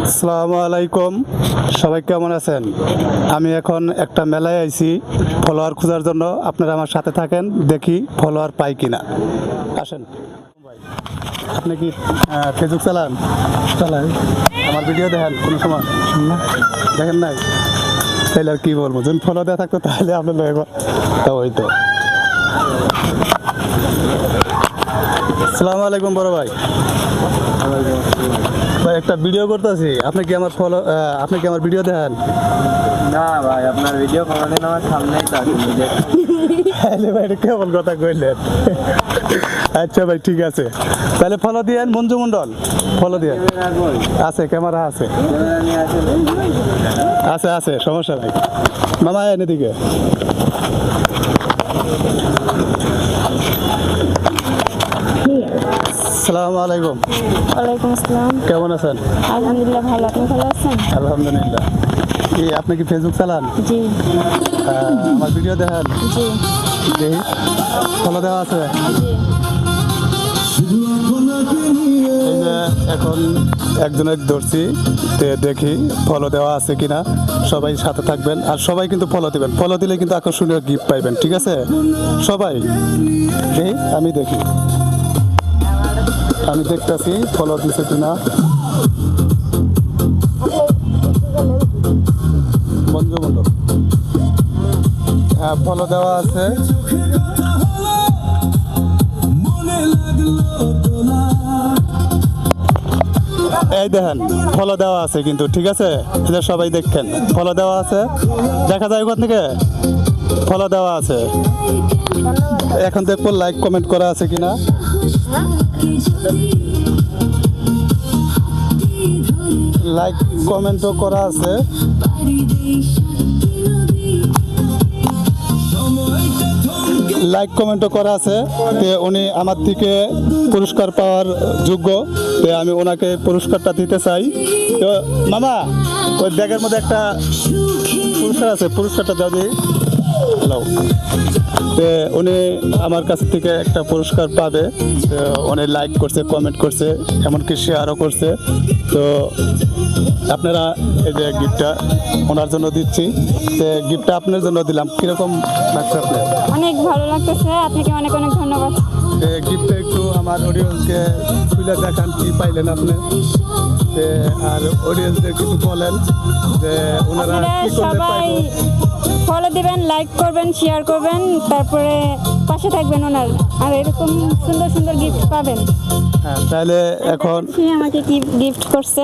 আসসালামু আলাইকুম, সবাই কেমন আছেন? আমি এখন একটা মেলায় আইছি ফলোয়ার খোঁজার জন্য। আপনারা আমার সাথে থাকেন, দেখি ফলোয়ার পাই কিনা। আসেন ভাই, আপনি কি ফেসবুক চালান? চালাই। আমার ভিডিও দেখেন কোনো সময়? দেখেন নাই? তাহলে আর কি বলবো, যদি ফলো দেওয়া থাকতো তাহলে আপনার তা ওই তো। আসসালামু আলাইকুম বড় ভাই। ভাই একটা ভিডিও করতেছি, আপনি কি আমার ভিডিও দেখেন? না ভাই, আপনার ভিডিও কোনোদিন আমার সামনেই থাকে। তাহলে ভাই এটা কেমন কথা কইলেন? আচ্ছা ভাই ঠিক আছে, তাহলে ফলো দিয়েন মঞ্জু মন্ডল, ফলো দিয়েন। আছে, ক্যামেরা আছে, আছে আছে, সমস্যা নাই। মামা এনে দিকে। আসসালামু আলাইকুম। ওয়ালাইকুম আসসালাম। কেমন আছেন? আলহামদুলিল্লাহ ভালো, আপনি ভালো আছেন? আলহামদুলিল্লাহ। কি আপনি কি ফেসবুক চালান? জি আমার ভিডিও দেখেন? জি দেখি ফলো দেওয়া আছে? জি। এই যে এখন একজনের ধরছি, দেখি ফলো দেওয়া আছে কিনা। সবাই সাথে থাকবেন আর সবাই কিন্তু ফলো দিবেন। ফলো দিলে কিন্তু আকর্ষণীয় গিফট পাইবেন, ঠিক আছে? সবাই আমি দেখি, আমি দেখতেছি ফলো দিছে কিনা। মঞ্জু মন্ডল, হ্যাঁ ফলো দেওয়া আছে। এই দেখেন ফলো দেওয়া আছে কিন্তু, ঠিক আছে? এটা সবাই দেখেন, ফলো দেওয়া আছে, দেখা যায় ওখান থেকে ফলো দেওয়া আছে। এখন দেখবো লাইক কমেন্ট করা আছে কিনা। লাইক কমেন্টও করা আছে। লাইক কমেন্টও করা আছে। উনি আমার থেকে পুরস্কার পাওয়ার যোগ্য, আমি ওনাকে পুরস্কারটা দিতে চাই। তো মামা, ওই ব্যাগের মধ্যে একটা পুরস্কার আছে, পুরস্কারটা দাও দিই। হ্যালো, উনি আমার কাছ থেকে একটা পুরস্কার পাবে। উনি লাইক করছে, কমেন্ট করছে, এমনকি শেয়ারও করছে। তো আপনারা এই যে গিফটটা ওনার জন্য দিচ্ছি, গিফটটা আপনার জন্য দিলাম। কীরকম লাগছে আপনার? অনেক ভালো লাগতেছে, আপনাকে অনেক অনেক ধন্যবাদ। গিফটটা একটু আমার অডিয়েন্সকে খুলে দেখান, কি পাইলেন আপনি, আর অডিয়েন্সদের কিছু বলেন যে ওনারা কি করলে সবাই ফলো দিবেন, লাইক করবেন, শেয়ার করবেন, তারপরে পাশে থাকবেন ওনার, আর এরকম সুন্দর সুন্দর গিফট পাবেন। হ্যাঁ, তাহলে এখন সে আমাকে কি গিফট করছে।